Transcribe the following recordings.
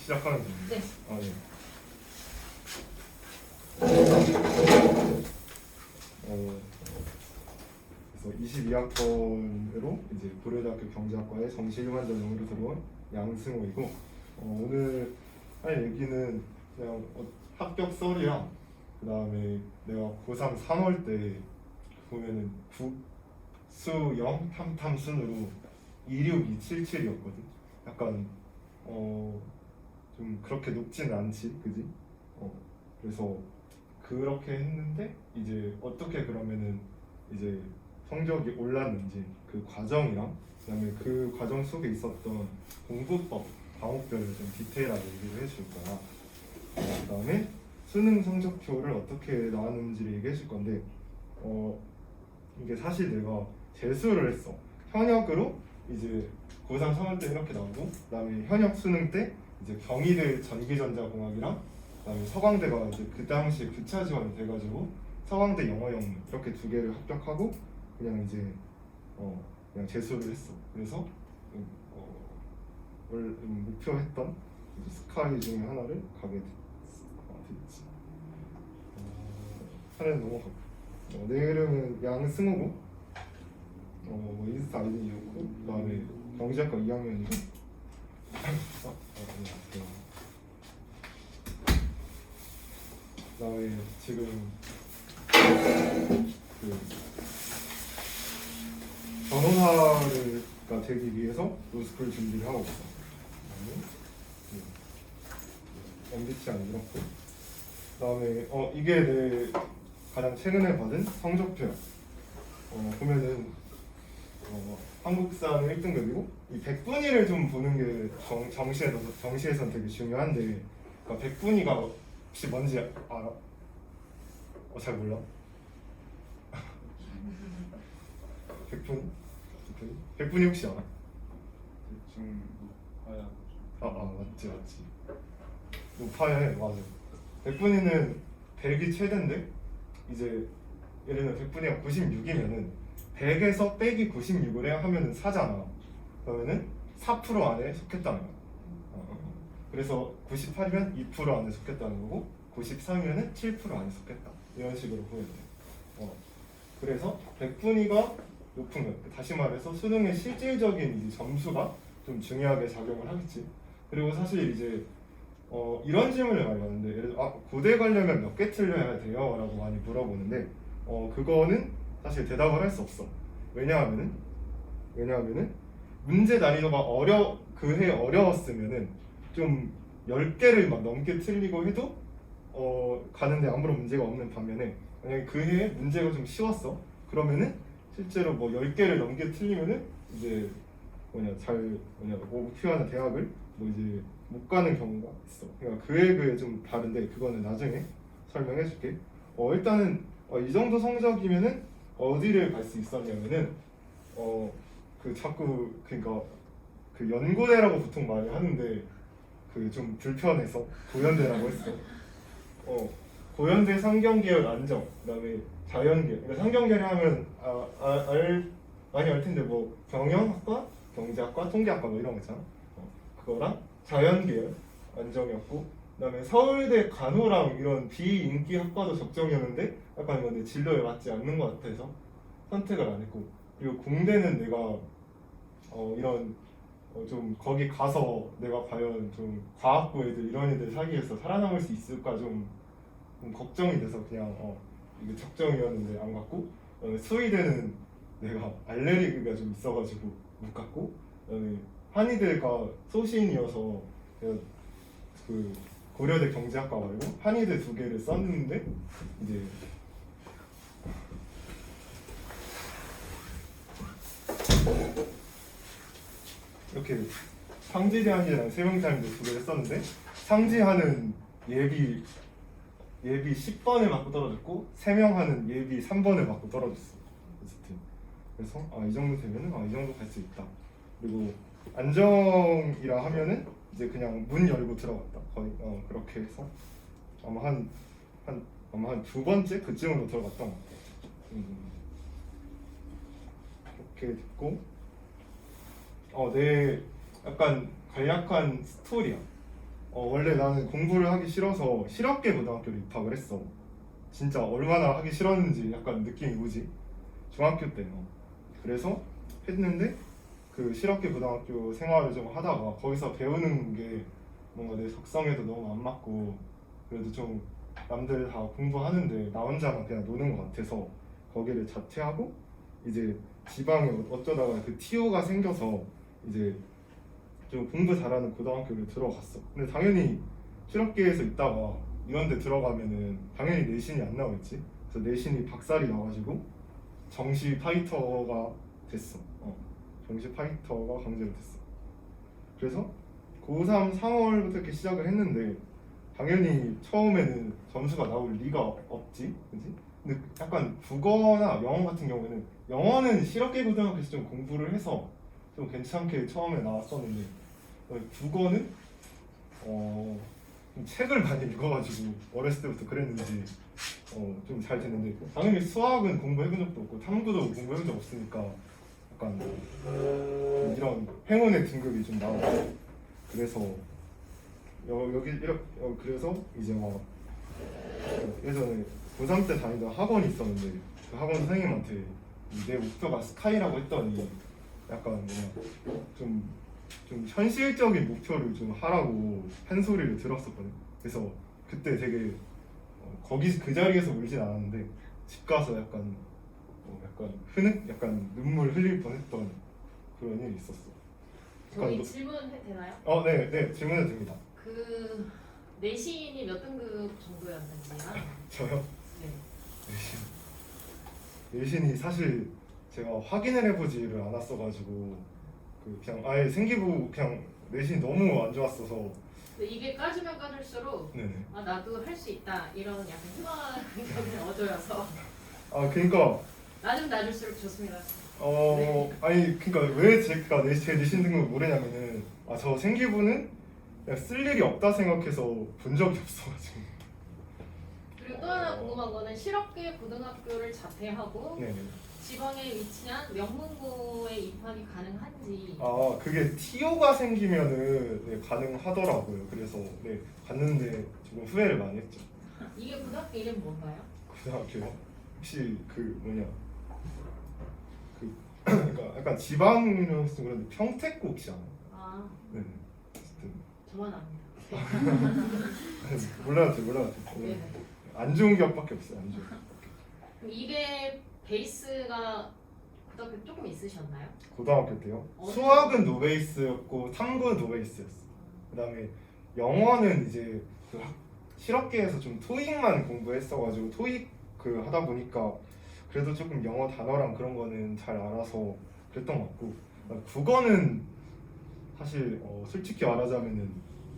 시작하면 됩니다. 네. 아, 네. 그래서 22학번으로 이제 고려대학교 경제학과의 정시 일반전형으로 들어온 양승호이고 오늘 할 얘기는 그냥 합격설이랑 그 다음에 내가 고3 3월 때 보면은 국수영 탐탐순으로 26277이었거든. 약간 좀 그렇게 높지는 않지, 그지? 그래서 그렇게 했는데 이제 어떻게 그러면은 이제 성적이 올랐는지 그 과정이랑 그다음에 그 과정 속에 있었던 공부법, 과목별로 좀 디테일하게 얘기를 해줄 거야. 그다음에 수능 성적표를 어떻게 나왔는지를 얘기해 줄 건데 이게 사실 내가 재수를 했어. 현역으로 이제 고3 3월 때 이렇게 나오고 그다음에 현역 수능 때 이제 경희대 전기전자공학이랑 그다음에 서강대가 이제 그 당시에 9차 지원이 돼가지고 서강대 영어영문 이렇게 두 개를 합격하고 그냥 이제 그냥 재수를 했어. 그래서 원래 목표했던 이제 스카이 중에 하나를 가게 됐지. 하나는 넘어가고 내 이름은 양승호고 인스타 아이디 이렇고 그다음에 경제학과 2학년이고 그다음에 지금 그 변호사가 되기 위해서 로스쿨 준비를 하고 있어. MBTI 이렇고 그다음에 이게 내 가장 최근에 받은 성적표야. 보면은 한국사는 1등급이고 이 백분위를 좀 보는 게 정시에선 되게 중요한데 그러니까 백분위가 혹시 뭔지 알아? 잘 몰라? 백분위 혹시 알아? 대충 높아야 맞지 높아야 해. 맞아. 백분위는 100이 최대인데 이제 예를 들어 백분위가 96이면은 100에서 빼기 96을 해 하면은 4잖아. 그러면은 4% 안에 속했다는 거야. 그래서 98이면 2% 안에 속했다는 거고 93이면은 7% 안에 속했다. 이런 식으로 보면 돼. 그래서 백분위가 높은 거야. 다시 말해서 수능의 실질적인 이제 점수가 좀 중요하게 작용을 하겠지. 그리고 사실 이제 이런 질문을 많이 받는데 예를 들어 고대 가려면 몇 개 틀려야 돼요? 라고 많이 물어보는데 그거는 사실 대답을 할 수 없어. 왜냐하면은 문제 난이도가 그해 어려웠으면은 좀 10개를 막 넘게 틀리고 해도 가는데 아무런 문제가 없는 반면에 만약에 그 해에 문제가 좀 쉬웠어. 그러면은 실제로 뭐 10개를 넘게 틀리면은 이제 목표하는 대학을 뭐 이제 못 가는 경우가 있어. 그러니까 그에 좀 다른데 그거는 나중에 설명해 줄게. 일단은 이 정도 성적이면은 어디를 갈 수 있었냐면은 그러니까 그 연고대라고 보통 말을 하는데 그 좀 불편해서 고연대라고 했어. 고연대 상경계열 안정, 그다음에 자연계열. 그러니까 상경계열 하면 많이 알 텐데 뭐 경영학과, 경제학과, 통계학과 뭐 이런 거 있잖아. 그거랑 자연계열 안정이었고, 그다음에 서울대 간호랑 이런 비인기 학과도 적정이었는데 약간 이건 내 진로에 맞지 않는 것 같아서 선택을 안 했고, 그리고 공대는 내가 이런 좀 거기 가서 내가 과연 좀 과학부 애들 이런 애들 사이에서 살아남을 수 있을까 좀 걱정이 돼서 그냥 이게 적정이었는데 안 갔고, 수의대는 내가 알레르기가 좀 있어가지고 못 갔고, 한의대가 소신이어서 내가 그 고려대 경제학과 말고 한의대 2개를 썼는데 이제 이렇게 상지대한이랑 세명장인데 2개를 썼는데 상지하는 예비 10번을 맞고 떨어졌고 3명 하는 예비 3번을 맞고 떨어졌어. 그래서 이 정도 되면은 이 정도 갈 수 있다. 그리고 안정이라 하면은 이제 그냥 문 열고 들어갔다. 거의 그렇게 해서 아마 한 2번째 그쯤으로 들어갔던 것 같아. 그렇게 됐고 내 약간 간략한 스토리야. 원래 나는 공부를 하기 싫어서 실업계 고등학교를 입학을 했어. 진짜 얼마나 하기 싫었는지 약간 느낌이 오지. 중학교 때. 그래서 했는데 그 실업계 고등학교 생활을 좀 하다가 거기서 배우는 게 뭔가 내 적성에도 너무 안 맞고 그래도 좀 남들 다 공부하는데 나 혼자만 그냥 노는 것 같아서 거기를 자퇴하고 이제 지방에 어쩌다가 그 TO가 생겨서 이제 좀 공부 잘하는 고등학교를 들어갔어. 근데 당연히 실업계에서 있다가 이런 데 들어가면은 당연히 내신이 안 나오겠지. 그래서 내신이 박살이 나가지고 정시 파이터가 됐어. 정시 파이터가 강제로 됐어. 그래서 고3 3월부터 이렇게 시작을 했는데 당연히 처음에는 점수가 나올 리가 없지, 그지? 근데 약간 국어나 영어 같은 경우에는 영어는 실업계 고등학교에서 좀 공부를 해서 좀 괜찮게 처음에 나왔었는데 국어는 좀 책을 많이 읽어가지고 어렸을 때부터 그랬는지 좀 잘 됐는데 당연히 수학은 공부해본 적도 없고 탐구도 공부해본 적 없으니까 약간 이런 행운의 등급이 좀 나오고 그래서 여기 이렇게 그래서 이제 막 예전에 고3 때 다니던 학원이 있었는데 그 학원 선생님한테 내 목표가 스카이라고 했더니 약간 좀 현실적인 목표를 좀 하라고 한 소리를 들었었거든. 그래서 그때 되게 거기 그 자리에서 울진 않았는데 집 가서 약간 약간 눈물 흘릴 뻔했던 그런 일이 있었어. 저희 질문해도 되나요? 네 질문해도 됩니다. 그 내신이 몇 등급 정도였는지랑 저요? 네. 내신이 사실 제가 확인을 해보지를 않았어가지고 그냥 아예 생기부 그냥 내신이 너무 안 좋았어서 근데 이게 까지면 까질수록 네네. 아 나도 할 수 있다 이런 약간 희망을 얻어여서 그러니까 낮을수록 좋습니다. 아니 그러니까 왜 제가 제 내신 등급을 모르냐면은 저 생기부는 그냥 쓸 일이 없다 생각해서 본 적이 없어가지고. 그리고 또 하나 궁금한 거는 실업계 고등학교를 자퇴하고 네네. 지방에 위치한 명문고에 입학이 가능한지. 그게 TO가 생기면은 네, 가능하더라고요. 그래서 네 갔는데 조금 후회를 많이 했죠. 이게 고등학교 이름 뭔가요? 고등학교요? 혹시 그 뭐냐 그러니까 약간 지방이라서 그런데 평택고 혹시 아나요? 아 네. 어쨌든 저만 압니다. 몰라도 네네. 안 좋은 기억밖에 없어요. 안 좋은. 그럼 이게 베이스가 고등학교 조금 있으셨나요? 고등학교 때요. 어느 수학은 노베이스였고 탐구는 노베이스였어. 그다음에 영어는 이제 그 실업계에서 좀 토익만 공부했어가지고 토익 그 하다 보니까 그래도 조금 영어 단어랑 그런 거는 잘 알아서 그랬던 것 같고 국어는 사실 솔직히 말하자면은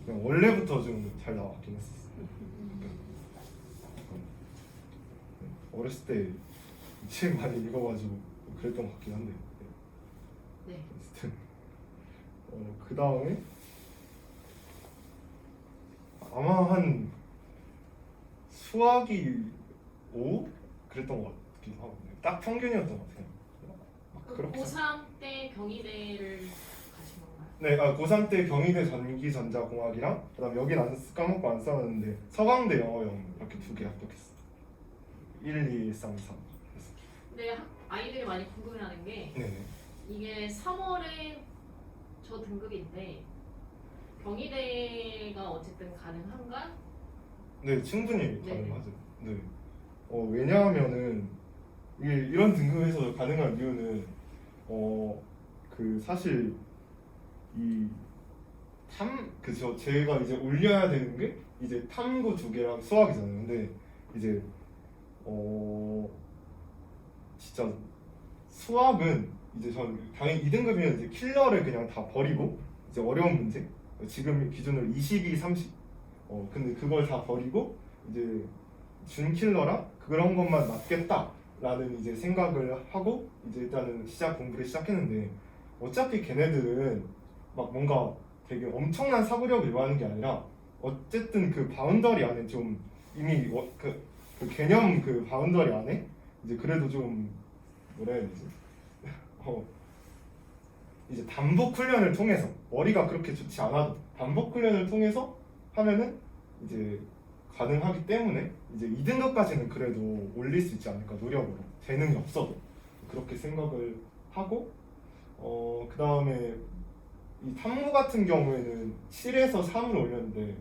그냥 원래부터 좀 잘 나왔긴 했었어. 어렸을 때 책 많이 읽어가지고 그랬던 것 같긴 한데. 네. 어쨌든 그 다음에 아마 한 수학이 5 그랬던 것 같기도 하고 딱 평균이었던 것 같아요. 그렇게 고3 때 경희대를 가신 건가요? 네, 고3 때 경희대 전기전자공학이랑 그다음 여긴 까먹고 안 써놨는데 서강대 영어영 이렇게 두 개 합격했어. 1, 2, 3, 4. 근데 아이들이 많이 궁금해하는 게 네네. 이게 3월에 저 등급인데 경희대가 어쨌든 가능한가? 네, 충분히 네네. 가능하죠. 네. 왜냐하면은 이런 등급에서 가능한 이유는 그 사실 제가 이제 올려야 되는 게 이제 탐구 2개랑 수학이잖아요. 근데 이제 진짜 수학은 이제 전 당연히 2등급이면 이제 킬러를 그냥 다 버리고 이제 어려운 문제 지금 기준으로 22, 30 근데 그걸 다 버리고 이제 준킬러랑 그런 것만 맞겠다라는 이제 생각을 하고 이제 일단은 공부를 시작했는데 어차피 걔네들은 막 뭔가 되게 엄청난 사고력을 요하는 게 아니라 어쨌든 그 바운더리 안에 좀 이미 그 개념 그 바운더리 안에 이제 그래도 좀 뭐라 해야 되지? 이제 반복 훈련을 통해서 머리가 그렇게 좋지 않아도 반복 훈련을 통해서 하면은 이제 가능하기 때문에 이제 2등급까지는 그래도 올릴 수 있지 않을까, 노력으로. 재능이 없어도 그렇게 생각을 하고, 그 다음에 이 탐구 같은 경우에는 7에서 3으로 올렸는데,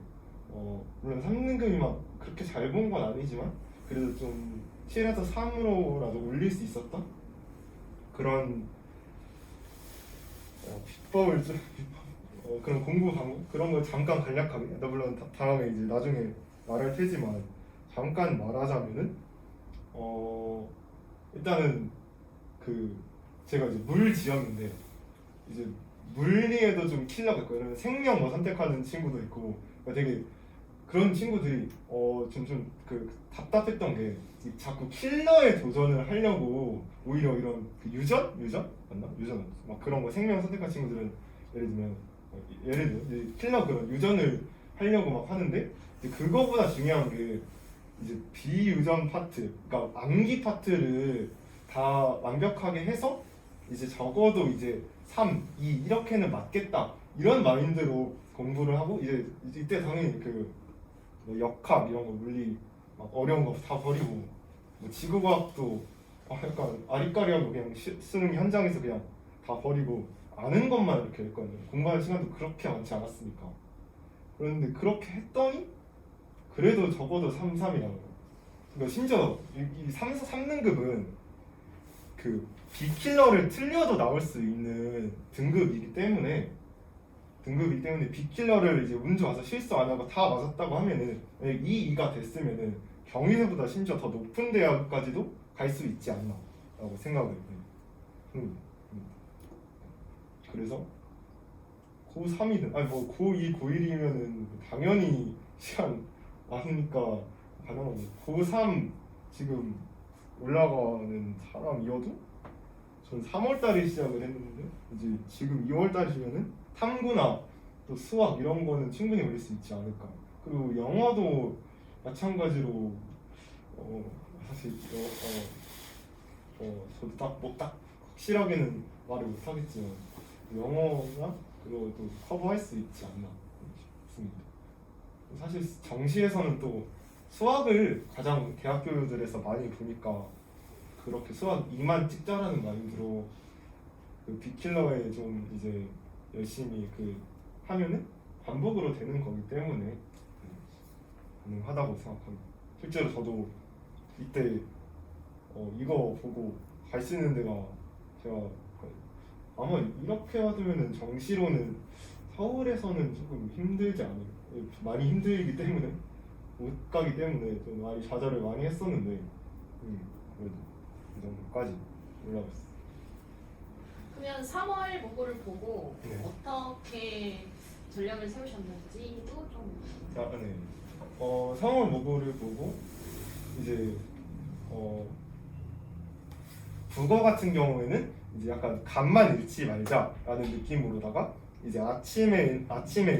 물론 3등급이 막 그렇게 잘 본 건 아니지만 그래도 좀 7에서 3으로라도 올릴 수 있었다? 그런 비법을 좀 그런 공부 방법 그런 걸 잠깐 간략하게, 나 물론 다음에 이제 나중에 말할 테지만 잠깐 말하자면은 일단은 그 제가 이제 물 지었는데 이제 물리에도 좀 킬러가 있고, 이런 생명 뭐 선택하는 친구도 있고, 그러니까 되게 그런 친구들이 좀 그 답답했던 게 자꾸 킬러에 도전을 하려고, 오히려 이런 그 유전 맞나? 유전 막 그런 거 생명 선택한 친구들은 예를 들면 이제 킬러 그런 유전을 하려고 막 하는데, 이제 그거보다 중요한 게 이제 비유전 파트, 그러니까 암기 파트를 다 완벽하게 해서 이제 적어도 이제 3, 2 이렇게는 맞겠다, 이런 마인드로 공부를 하고, 이때 당연히 뭐 역학 이런 거, 물리 막 어려운 거 다 버리고, 뭐 지구과학도 약간 아리까리하고 그냥 수능 현장에서 그냥 다 버리고 아는 것만 이렇게 했거든요. 공부하는 시간도 그렇게 많지 않았으니까. 그런데 그렇게 했더니 그래도 적어도 3, 3이라고. 그러니까 심지어 이 3등급은 그 B킬러를 틀려도 나올 수 있는 등급이기 때문에 B킬러를 이제 운 좋아서 실수 안 하고 다 맞았다고 하면은 2가 됐으면은 경희대보다 심지어 더 높은 대학까지도 갈 수 있지 않나 라고 생각을 해요. 그래서 고3이든 아니 뭐 고2, 고1이면은 당연히 시간 많으니까 가능하고, 고3 지금 올라가는 사람이어도 전 3월달에 시작을 했는데 이제 지금 2월달이면은 탐구나 또 수학 이런 거는 충분히 올릴 수 있지 않을까. 그리고 영어도 마찬가지로 사실 저도 딱 확실하게는 말을 못 하겠지만 영어나 그것도 커버할 수 있지 않나 싶습니다. 사실 정시에서는 또 수학을 가장 대학교들에서 많이 보니까 그렇게 수학 2만 찍자라는 마인드로 그 B킬러에 좀 이제 열심히 하면은 반복으로 되는 거기 때문에 가능하다고 생각합니다. 실제로 저도 이때 이거 보고 갈 수 있는 데가, 제가 아마 이렇게 하면은 정시로는 서울에서는 조금 힘들지 않아요. 많이 힘들기 때문에 못 가기 때문에 좀 많이 좌절을 많이 했었는데 그래도 이 정도까지 올라갔어요. 그러면 3월 모고를 보고 네. 어떻게 전략을 세우셨는지도 좀. 네. 3월 모고를 보고 이제 국어 같은 경우에는 이제 약간 간만 읽지 말자라는 느낌으로다가 이제 아침에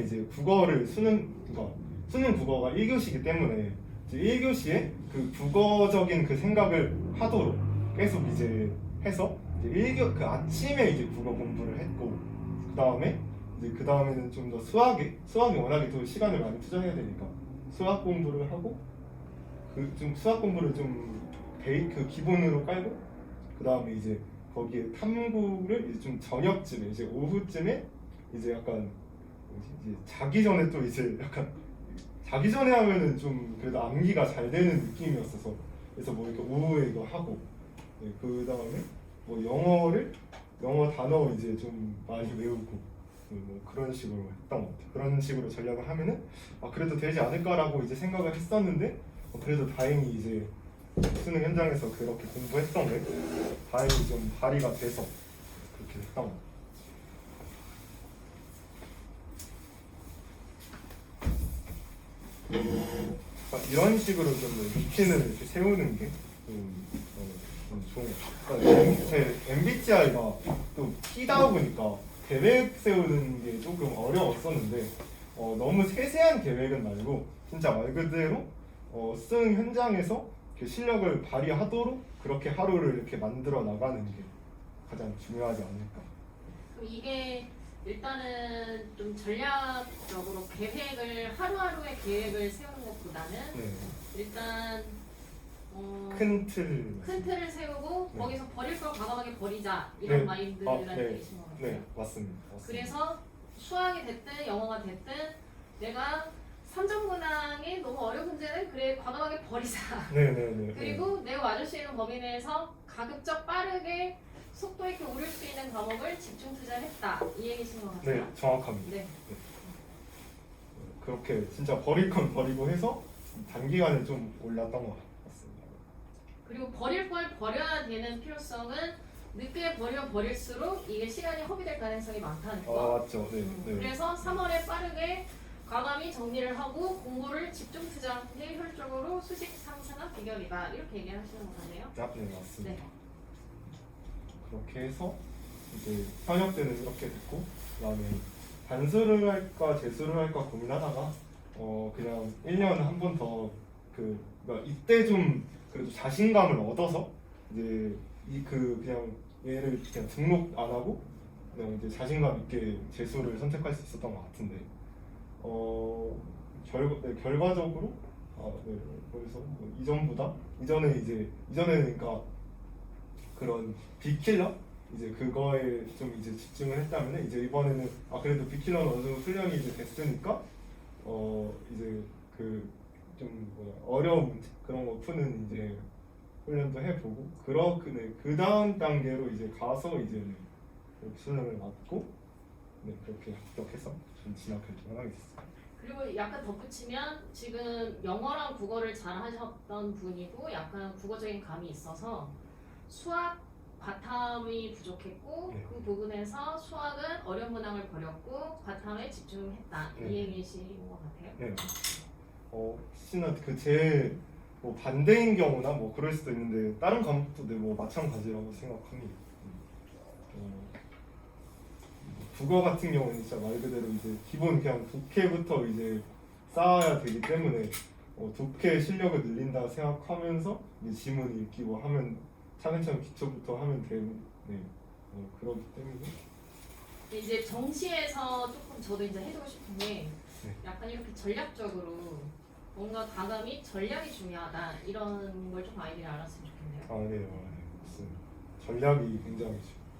이제 국어를 수능 국어가 1교시이기 때문에 이제 1교시에 그 국어적인 그 생각을 하도록 계속 이제 해서 이제 그 아침에 이제 국어 공부를 했고, 그 다음에는 좀 더 수학이 워낙에 또 시간을 많이 투자해야 되니까 수학 공부를 하고, 좀 수학 공부를 좀 그 기본으로 깔고, 그 다음에 이제 거기에 탐구를 이제 좀 저녁쯤에 이제 오후쯤에 이제 약간 이제 자기 전에 또 이제 약간 자기 전에 하면은 좀 그래도 암기가 잘 되는 느낌이었어서, 그래서 뭐 이렇게 오후에 이거 하고, 그 다음에 뭐 영어 단어 이제 좀 많이 외우고, 뭐 그런 식으로 했던 것 같아요. 그런 식으로 전략을 하면은 그래도 되지 않을까라고 이제 생각을 했었는데, 그래도 다행히 이제 수능 현장에서 그렇게 공부했던 게 다행히 좀 발휘가 돼서 그렇게 했던 것 같아요. 이런 식으로 좀 루틴을 이렇게 세우는 게 좀 좋은 것 같아요. 제 MBTI가 또 T다 보니까 계획 세우는 게 조금 어려웠었는데, 너무 세세한 계획은 말고 진짜 말 그대로 수능 현장에서 실력을 발휘하도록 그렇게 하루를 이렇게 만들어 나가는 게 가장 중요하지 않을까. 그럼 이게 일단은 좀 전략적으로 계획을 하루하루의 계획을 세우는 것보다는 네. 일단 큰 틀. 큰 틀을 세우고 네. 거기서 버릴 걸 과감하게 버리자 이런 네. 마인드라는 아, 네. 얘기신 것 같아요. 네, 맞습니다. 그래서 수학이 됐든 영어가 됐든 내가 3점 문항이 너무 어려운 문제는 그래 과감하게 버리자. 네네네. 그리고 내가 맞을 수 있는 범위 내에서 가급적 빠르게 속도 있게 오를 수 있는 과목을 집중 투자했다 이 얘기신 것 같아요. 네, 정확합니다. 네. 그렇게 진짜 버릴 건 버리고 해서 단기간에 좀 올랐던 것 같습니다. 그리고 버릴 걸 버려야 되는 필요성은 늦게 버리면 버릴수록 이게 시간이 허비될 가능성이 많다는 거. 맞죠. 네, 네. 그래서 3월에 빠르게 과감히 정리를 하고 공부를 집중 투자한 게 효율적으로 수식 상승한 비결이다 이렇게 얘기하시는 것 같네요. 네, 맞습니다. 네. 그렇게 해서 이제 현역 때는 이렇게 됐고, 그다음에 단수를 할까 재수를 할까 고민하다가 그냥 1년 한 번 더 그러니까 이때 좀 그래도 자신감을 얻어서 이제 그냥 얘를 그냥 등록 안 하고 그냥 이제 자신감 있게 재수를 선택할 수 있었던 것 같은데 결과적으로 네, 그래서 뭐 이전에는 그러니까 그런 빅킬러 이제 그거에 좀 이제 집중을 했다면 이제 이번에는 그래도 빅킬러는 어느 정도 훈련이 이제 됐으니까 이제 그 좀 어려운 문제 그런 거 푸는 이제 훈련도 해보고 그 다음 단계로 이제 가서 이제 수능을 맞고 네 그렇게 합격해서 좀 진학 결정을 하게 됐어요. 그리고 약간 덧붙이면 지금 영어랑 국어를 잘 하셨던 분이고 약간 국어적인 감이 있어서 수학 바탕이 부족했고 네. 그 부분에서 수학은 어려운 문항을 버렸고 바탕에 집중했다 네. 이 얘기신 것 같아요. 네. 혹시나 제 뭐 반대인 경우나 뭐 그럴 수도 있는데 다른 과목도 네, 뭐 마찬가지라고 생각합니다. 국어 같은 경우는 진짜 말 그대로 이제 기본 그냥 독해부터 이제 쌓아야 되기 때문에 독해 실력을 늘린다 생각하면서 이제 지문 읽기 뭐 하면 차근차근 기초부터 하면 되는 그렇기 때문에 이제 정시에서 조금 저도 이제 해주고 싶은 게 네. 약간 이렇게 전략적으로 뭔가 과감히 전략이 중요하다 이런 걸 좀 아이들이 알았으면 좋겠네요. 네, 맞습니다. 전략이 굉장히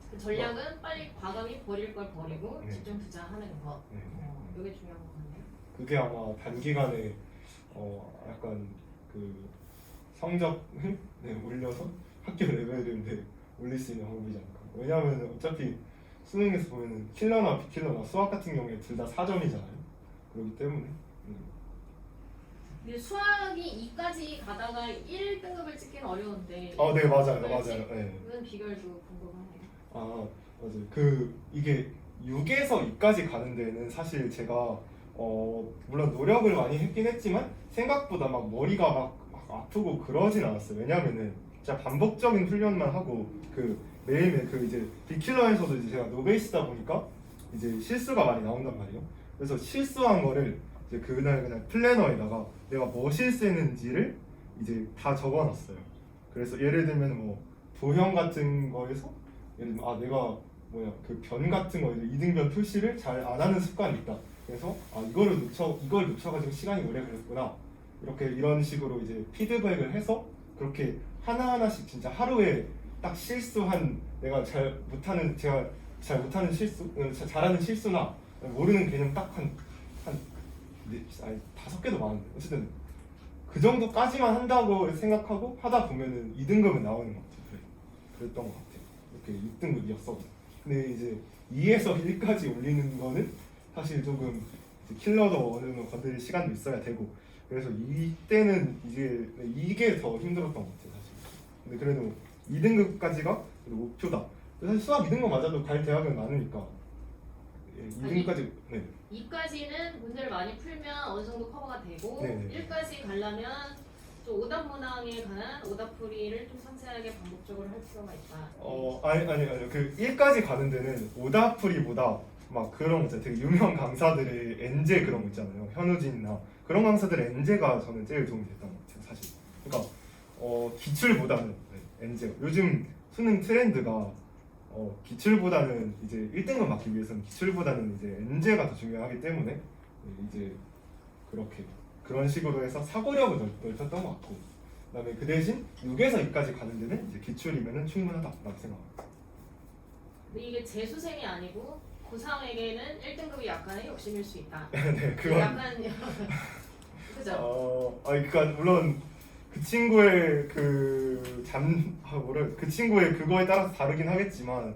그 전략은 빨리 과감히 버릴 걸 버리고 네. 집중 투자하는 것. 네. 이게 중요한 것 같네요. 그게 아마 단기간에 약간 그 성적을 올려서 학교 레벨을 올릴 수 있는 방법이지 않을까. 왜냐하면 어차피 수능에서 보면은 킬러나 비킬러나 수학 같은 경우에 둘 다 4점이잖아요. 그렇기 때문에 근데 수학이 2까지 가다가 1등급을 찍기는 어려운데. 네 맞아요. 그렇지? 맞아요. 네. 그런 비결도 궁금하네요. 맞아요. 이게 6에서 2까지 가는 데는 사실 제가 물론 노력을 많이 했긴 했지만 생각보다 막 머리가 막 아프고 그러진 않았어요. 왜냐면은 진짜 반복적인 훈련만 하고 매일매일 이제 빅킬러에서도 이제 제가 노베이스다 보니까 이제 실수가 많이 나온단 말이에요. 그래서 실수한 거를 이제 그날 그냥 플래너에다가 내가 뭐 실수했는지를 이제 다 적어놨어요. 그래서 예를 들면 뭐 도형 같은 거에서 예를 들면 내가 그 변 같은 거 이등변 표시를 잘 안 하는 습관이 있다. 그래서 이걸 놓쳐가지고 시간이 오래 걸렸구나. 이런 식으로 이제 피드백을 해서 그렇게 하나하나씩 진짜 하루에 딱 실수한 제가 잘 못하는 실수, 잘하는 실수나 모르는 개념 딱 한 5개도 많은데 어쨌든 그 정도까지만 한다고 생각하고 하다 보면은 2등급은 나오는 것 같아요. 그랬던 것 같아요. 이렇게 6등급이었어. 근데 이제 2에서 1까지 올리는 거는 사실 조금 이제 킬러도 어느 정도 건드릴 시간도 있어야 되고 그래서 이때는 이게 더 힘들었던 것 같아요. 사실. 근데 그래도 2등급까지가 목표다. 사실 수학 2등급 맞아도 갈 대학은 많으니까 2등급까지 2까지는 문제를 많이 풀면 어느 정도 커버가 되고 네네. 1까지 가려면 좀 오답 문항에 관한 오답풀이를 좀 상세하게 반복적으로 할 필요가 있다. 아니요. 그 1까지 가는 데는 오답풀이보다 막 그런 거 있잖아요. 되게 유명 강사들의 엔제 그런 거 있잖아요. 현우진이나 그런 강사들의 엔제가 저는 제일 도움이 됐던 것 같아요. 사실. 그러니까 기출보다는 엔제. 요즘 수능 트렌드가 기출보다는 이제 1등급 맞기 위해서는 기출보다는 이제 엔제가 더 중요하기 때문에 이제 그렇게 그런 식으로 해서 사고력을 넓혔던 것 같고, 그다음에 그 대신 6에서 2까지 가는 데는 이제 기출이면은 충분하다라고 생각합니다. 근데 이게 재수생이 아니고 고3에게는 1등급이 약간의 욕심일 수 있다. 네, 그건 약간 그죠? 그러니까 물론 그 친구의 그 친구의 그거에 따라서 다르긴 하겠지만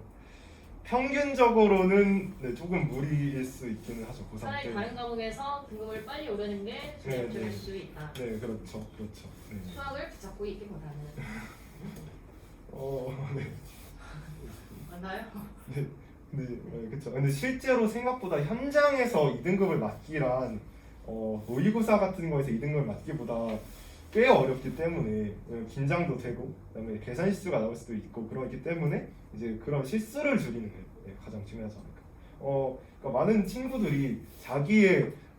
평균적으로는 네, 조금 무리일 수 있기는 하죠. 고3 차라리 때. 다른 과목에서 등급을 빨리 오르는 게 네, 중요할 네. 수 있다. 네, 그렇죠. 네. 수학을 붙잡고 있기보다는. 네. 맞나요? 네, 그렇죠. 근데 실제로 생각보다 현장에서 2등급을 맞기란 모의고사 같은 거에서 2등급을 맞기보다 꽤 어렵기 때문에 긴장도 되고, 그다음에 계산 실수가 나올 수도 있고 그러기 때문에 이제 그런 실수를 줄이는 게 가장 중요하지 않을까. 그러니까 많은 친구들이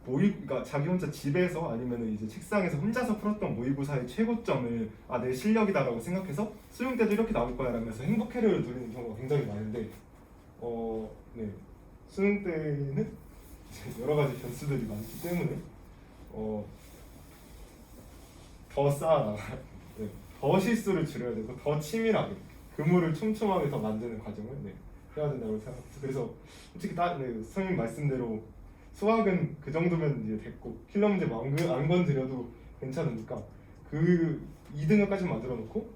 그러니까 자기 혼자 집에서 아니면 이제 책상에서 혼자서 풀었던 모의고사의 최고점을 내 실력이다라고 생각해서 수능 때도 이렇게 나올 거야라면서 행복회로를 돌리는 경우가 굉장히 많은데 네, 수능 때는 이제 여러 가지 변수들이 많기 때문에 더 쌓아나가, 네, 더 실수를 줄여야 되고 더 치밀하게 그물을 촘촘하게 더 만드는 과정을 해야 된다고 생각합니다. 그래서 솔직히 선생님 말씀대로 수학은 그 정도면 이제 됐고 킬러 문제 안 건드려도 괜찮으니까 그 2등급까지 만들어 놓고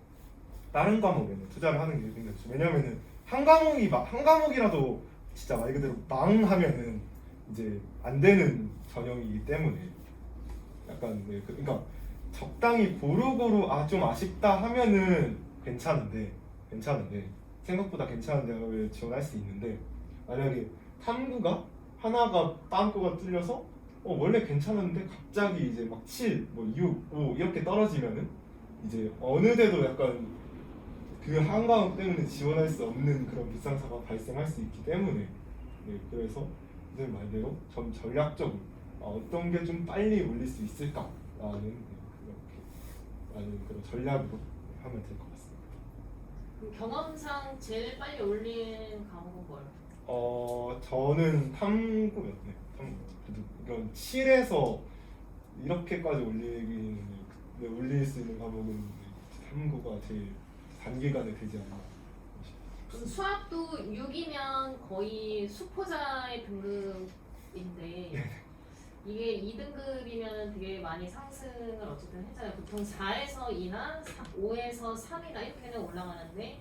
다른 과목에는 투자를 하는 게 굉장히 좋죠. 왜냐면은 한 과목이라도 진짜 말 그대로 망하면은 이제 안 되는 전형이기 때문에 약간 그러니까 적당히 고루고루 좀 아쉽다 하면은 괜찮은데 생각보다 괜찮은데 지원할 수 있는데, 만약에 탐구가 하나가 빵꾸가 뚫려서 원래 괜찮은데 갑자기 이제 막 7, 뭐 6, 5 이렇게 떨어지면은 이제 어느 데도 약간 그 한 과목 때문에 지원할 수 없는 그런 불상사가 발생할 수 있기 때문에 그래서 선생님 말대로 좀 전략적으로 어떤 게 좀 빨리 올릴 수 있을까라는 그런 전략으로 하면 될 것 같습니다. 그럼 경험상 제일 빨리 올린 과목은 뭘? 저는 탐구였네. 그래도 이런 7에서 이렇게까지 올릴 수 있는 과목은 탐구가 제일 단기간에 되지 않나. 그럼 수학도 6이면 거의 수포자의 등급인데 이게 2등급이면 되게 많이 상승을 어쨌든 했잖아요. 보통 4에서 2나 5에서 3이나 이렇게는 올라가는데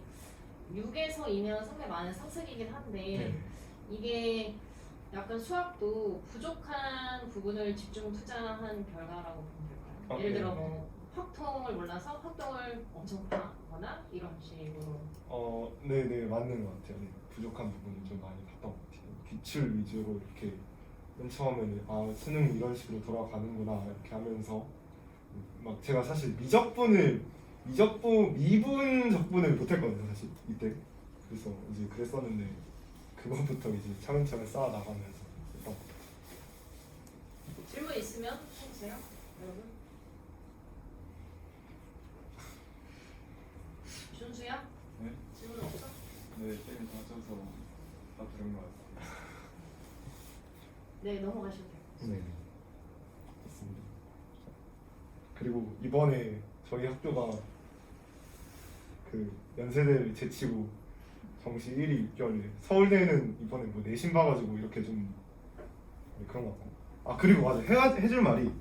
6에서 2면 상당히 많은 상승이긴 한데 이게 약간 수학도 부족한 부분을 집중 투자한 결과라고 보면 될까요? 예를 들어 뭐 확통을 몰라서 확통을 엄청 파거나 이런 식으로. 네네, 맞는 것 같아요. 부족한 부분을 좀 많이 봤던 것 같아요. 기출 위주로 이렇게 맨 처음에는 수능이 이런 식으로 돌아가는구나 이렇게 하면서 막 제가 사실 미분 적분을 못했거든요, 사실 이때. 그래서 이제 그랬었는데 그것부터 이제 차근차근 쌓아 나가면서 했던 것 같아요. 질문 있으면 해주세요, 여러분. 준수야? 네? 질문 없어? 네, 게임 다쳐서 다 들은 것 같아요. 네, 넘어가셔도 돼요. 네, 맞습니다. 그리고 이번에 저희 학교가 그 연세대를 제치고 정시 1위 6개월에, 서울대는 이번에 뭐 내신 봐가지고 이렇게 좀 그런 것 같고, 그리고 맞아, 해줄 말이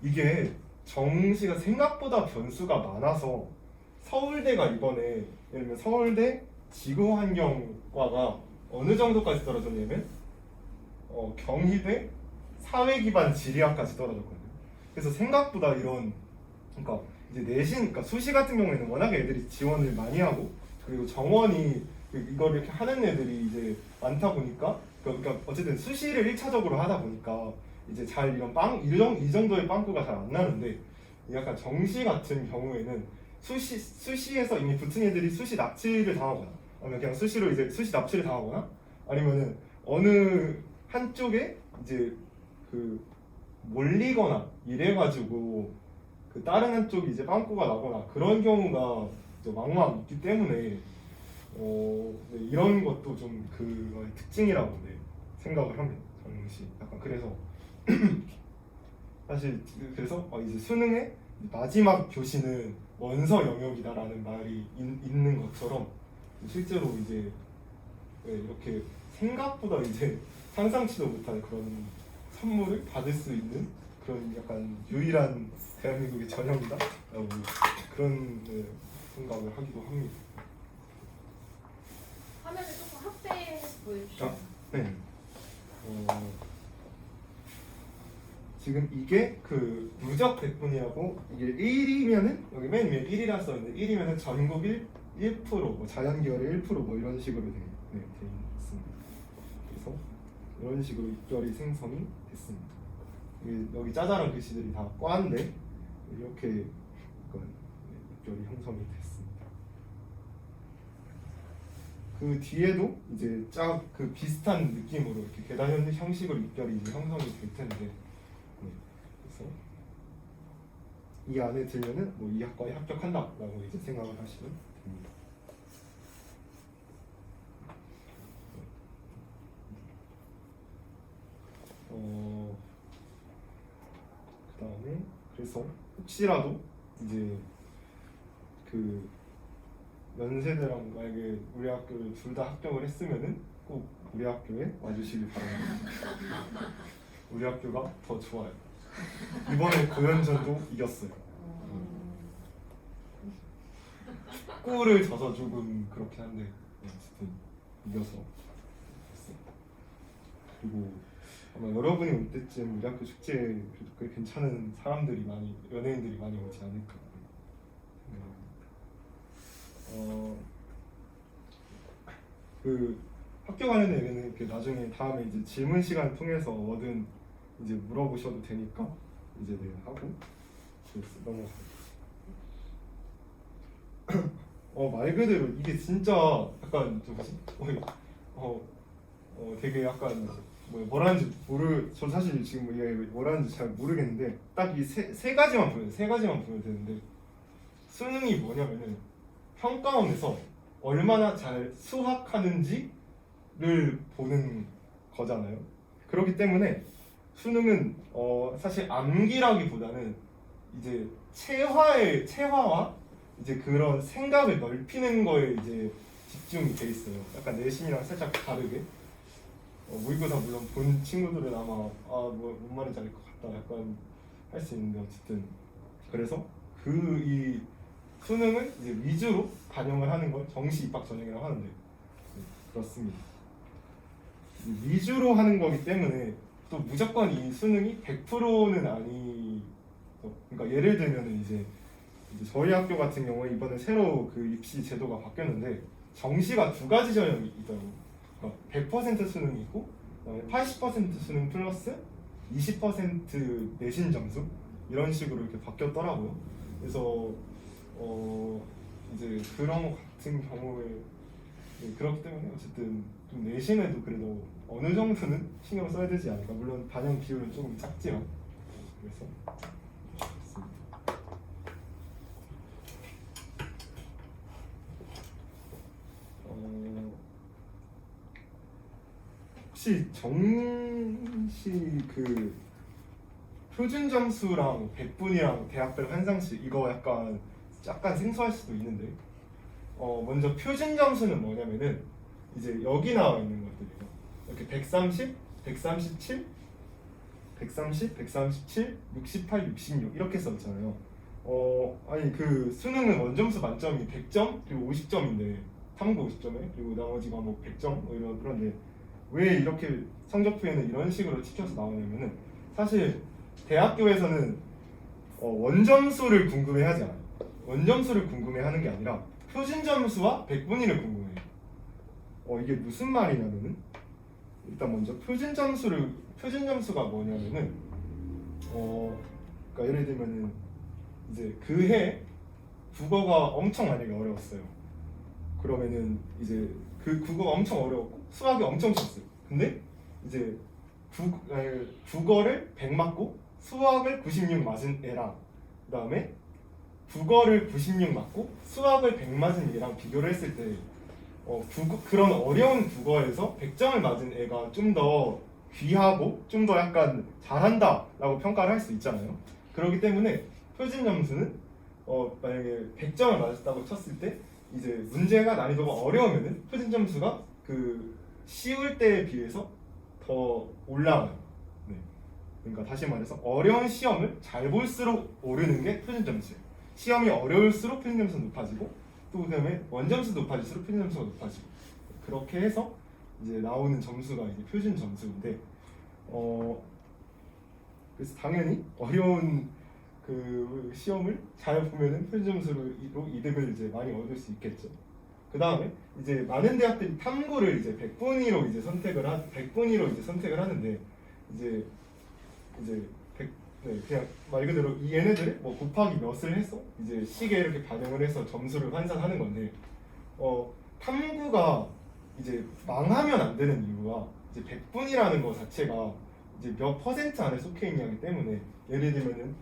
이게 정시가 생각보다 변수가 많아서 서울대가 이번에 예를 들면 서울대 지구환경과가 어느 정도까지 떨어졌냐면 경희대 사회기반 지리학까지 떨어졌거든요. 그래서 생각보다 그러니까 이제 그러니까 수시 같은 경우에는 워낙에 애들이 지원을 많이 하고, 그리고 정원이 이걸 이렇게 하는 애들이 이제 많다 보니까, 그러니까 어쨌든 수시를 1차적으로 하다 보니까 이제 잘 이 정도의 빵꾸가 잘 안 나는데, 약간 정시 같은 경우에는 수시에서 이미 붙은 애들이 수시 납치를 당하거나, 아니면 그냥 수시로 이제 수시 납치를 당하거나, 아니면은 어느 한쪽에 이제 몰리거나 이래가지고 다른 한쪽이 이제 빵꾸가 나거나 그런 경우가 이제 왕왕 있기 때문에 네, 이런 것도 좀 그거의 특징이라고 네, 생각을 합니다. 정시 약간 그래서 사실 그래서 이제 수능의 마지막 교시는 원서 영역이다라는 말이 있는 것처럼 실제로 이제 네, 이렇게 생각보다 이제 상상치도 못한 그런 선물을 받을 수 있는 그런 약간 유일한 대한민국의 전형이다라고 그런 네, 생각을 하기도 합니다. 화면을 조금 확대해서 보여주시면. 네. 지금 이게 그 누적 백분이라고 이게 1이면은 여기 맨 위에 1이라 써있는데 1이면은 전국 1%, 뭐 자연계열의 1%뭐 이런 식으로 돼 있습니다. 그래서 이런 식으로 입결이 생성이 됐습니다. 여기 짜잘한 글씨들이 다 꽈인데 이렇게 약간 입결이 형성이 됐습니다. 그 뒤에도 이제 쫙 그 비슷한 느낌으로 이렇게 계단 형식으로 입결이 이제 형성이 될 텐데, 네. 그래서 이 안에 들면은 뭐 이 학과에 합격한다라고 이제 생각을 하시면 됩니다. 그다음에 그래서 혹시라도 이제 그 연세대랑 만약에 우리 학교를 둘 다 합격을 했으면은 꼭 우리 학교에 와주시길 바랍니다. 우리 학교가 더 좋아요. 이번에 고연전도 이겼어요. 축구를 져서 조금 그렇긴 한데 네, 어쨌든 이겨서 했어요. 그리고 아마 여러분이 올 때쯤 우리 학교 축제에 그래도 꽤 괜찮은 사람들이 많이 연예인들이 많이 오지 않을까 생각합니다. 그 학교 관련된 얘기는 이렇게 나중에 다음에 이제 질문 시간 통해서 뭐든 이제 물어보셔도 되니까 이제 네 하고 넘어가요. 말 그대로 이게 진짜 약간 좀 되게 약간 뭐라는지 저 사실 지금 이게 뭐라는지 잘 모르겠는데 딱 이 세 가지만 보면 되는데 수능이 뭐냐면은 평가원에서 얼마나 잘 수학하는지를 보는 거잖아요. 그렇기 때문에 수능은 사실 암기라기보다는 이제 체화와 이제 그런 생각을 넓히는 거에 이제 집중이 돼 있어요. 약간 내신이랑 살짝 다르게. 모의고사 물론 본 친구들은 아마 뭔 말인지 알 것 같다 약간 할 수 있는데 어쨌든 그래서 이 수능은 이제 위주로 반영을 하는 걸 정시 입학 전형이라고 하는데 그렇습니다. 위주로 하는 거기 때문에 또 무조건 이 수능이 100%는 아니. 그러니까 예를 들면은 이제 저희 학교 같은 경우에 이번에 새로 그 입시 제도가 바뀌었는데 정시가 두 가지 전형이 있더라고요. 100% 수능이 있고 80% 수능 플러스 20% 내신 점수 이런 식으로 이렇게 바뀌었더라고요. 그래서 이제 그런 것 같은 경우에 그렇기 때문에 어쨌든 좀 내신에도 그래도 어느 정도는 신경 써야 되지 않을까. 물론 반영 비율은 조금 작지만 그래서 그렇습니다. 혹시 정시 그 표준 점수랑 백분이랑 대학별 환상식 이거 약간 생소할 수도 있는데 먼저 표준 점수는 뭐냐면은 이제 여기 나와 있는 것들이에요. 이렇게 130, 137, 130, 137, 68, 66 이렇게 써 있잖아요. 아니 그 수능은 원점수 만점이 100점 그리고 50점인데 탐구 50점에 그리고 나머지가 뭐 100점 뭐 그런데 왜 이렇게 성적표에는 이런 식으로 찍혀서 나오냐면은 사실 대학교에서는 원점수를 궁금해하지 않아요. 원점수를 궁금해하는 게 아니라 표준 점수와 백분위를 궁금해요. 이게 무슨 말이냐면은 일단 먼저 표준 점수가 뭐냐면은 그러니까 예를 들면은 이제 그 해 국어가 엄청 만약에 어려웠어요. 그러면은 이제 그 국어가 엄청 어려웠고 수학이 엄청 쉬웠어요. 근데 이제 국어를 100 맞고 수학을 96 맞은 애랑 그다음에 국어를 96 맞고 수학을 100 맞은 얘랑 비교를 했을 때 그런 어려운 국어에서 100점을 맞은 애가 좀 더 귀하고 좀 더 약간 잘한다라고 평가를 할 수 있잖아요. 그렇기 때문에 표준 점수는 만약에 100점을 맞았다고 쳤을 때 이제 문제가 난이도가 어려우면은 표준 점수가 그 쉬울 때에 비해서 더 올라가요. 네. 그러니까 다시 말해서 어려운 시험을 잘 볼수록 오르는 게 표준 점수예요. 시험이 어려울수록 표준 점수가 높아지고 또 그다음에 원점수 높아질수록 표준 점수가 높아지고 그렇게 해서 이제 나오는 점수가 이제 표준 점수인데 그래서 당연히 어려운 그 시험을 잘 보면은 표준 점수로 이득을 이제 많이 얻을 수 있겠죠. 그 다음에 이제 많은 대학들이 탐구를 이제 100분위로 이제 선택을 하는데 이제 100, 네, 그냥 말 그대로 이 얘네들을 뭐 곱하기 몇을 해서 이제 식에 이렇게 반영을 해서 점수를 환산하는 건데 탐구가 이제 망하면 안 되는 이유가 이제 100분이라는 거 자체가 이제 몇 퍼센트 안에 속해 있냐기 때문에 예를 들면은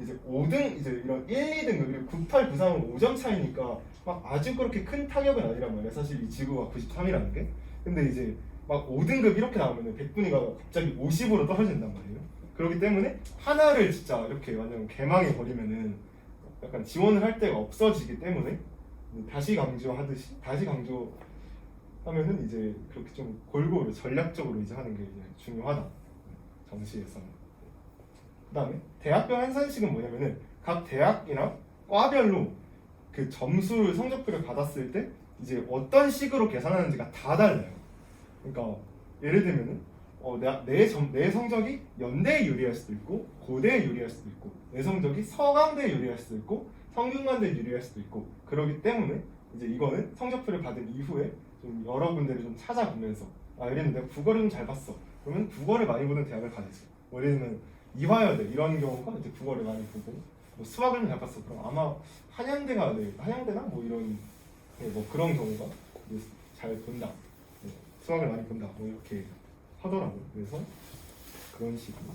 이제 5등 이제 이런 1, 2등급 그리고 98, 93은 5점 차이니까 막 아주 그렇게 큰 타격은 아니란 말이야. 사실 이 지구가 93이라는 게. 근데 이제 막 5등급 이렇게 나오면은 100분위가 갑자기 50으로 떨어진단 말이에요. 그렇기 때문에 하나를 진짜 이렇게 완전 개망해 버리면은 약간 지원을 할 데가 없어지기 때문에 다시 강조하면은 이제 그렇게 좀 골고루 전략적으로 이제 하는 게 이제 중요하다. 정시에서는. 그다음에 대학별 환산식은 뭐냐면은 각 대학이나 과별로 그 점수를 성적표를 받았을 때 이제 어떤 식으로 계산하는지가 다 달라요. 그러니까 예를 들면은 내 성적이 연대에 유리할 수도 있고 고대에 유리할 수도 있고 내 성적이 서강대에 유리할 수도 있고 성균관대에 유리할 수도 있고 그렇기 때문에 이제 이거는 성적표를 받은 이후에 좀 여러 군데를 좀 찾아보면서 예를 들면 내가 국어를 좀 잘 봤어. 그러면 국어를 많이 보는 대학을 가야지. 예를 들면 이화여대 이런 경우가 이제 국어를 많이 보고 뭐 수학을 좀 잘 봤어. 그럼 아마 한양대나 뭐 이런 뭐 그런 경우가 이제 잘 본다. 수학을 많이 본다. 뭐 이렇게 하더라고요. 그래서 그런 식으로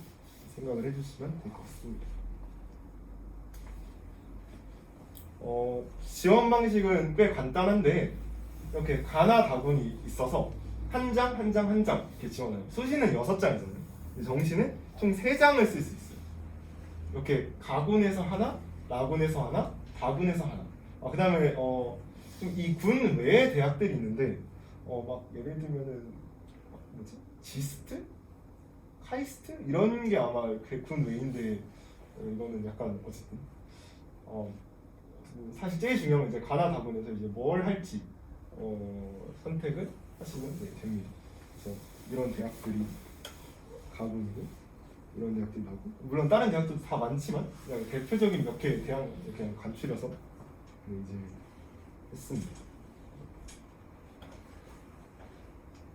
생각을 해주시면 될 것 같습니다. 지원 방식은 꽤 간단한데 이렇게 가나 다군이 있어서 한 장 이렇게 지원해요. 수시는 6장이잖아요. 정시는 총 3장을 쓸 수 있어요. 이렇게 가군에서 하나, 라군에서 하나, 다군에서 하나. 그 다음에 이 군 외에 대학들이 있는데 막 예를 들면은 뭐지? 지스트? 카이스트? 이런 게 아마 그 군 외인데 이거는 약간 어쨌든 사실 제일 중요한 건 이제 가나 다군에서 이제 뭘 할지 선택을 하시면 됩니다. 그래서 이런 대학들이 가군이고 이런 대학들이 나고 물론 다른 대학도 다 많지만 그냥 대표적인 몇 개 대학 그냥 간추려서 이제 했습니다.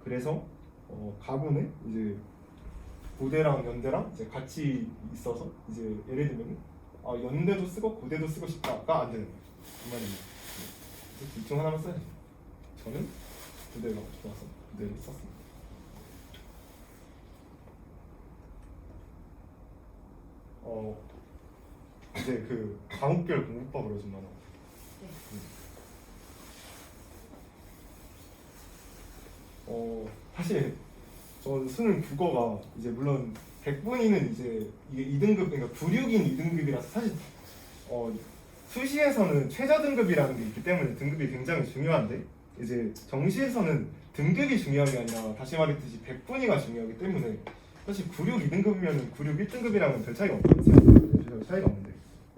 그래서 가군에 이제 고대랑 연대랑 이제 같이 있어서 이제 예를 들면 연대도 쓰고 고대도 쓰고 싶다가 안 되는 거예요. 그 말입니다. 둘 중 하나만 써야죠. 저는 고대가 좋아서 고대를 썼습니다. 이제 그 과목별 공부법으로 좀 나눠. 사실 저는 수능 국어가 이제 물론 100분위는 이제 이게 2등급 그러니까 96인 2등급이라서 사실 수시에서는 최저 등급이라는 게 있기 때문에 등급이 굉장히 중요한데 이제 정시에서는 등급이 중요한 게 아니라 다시 말했듯이 100분위가 중요하기 때문에 사실 96 2등급이면 96 1등급이랑은 별 차이가 없거든요. 별 차이가 없는데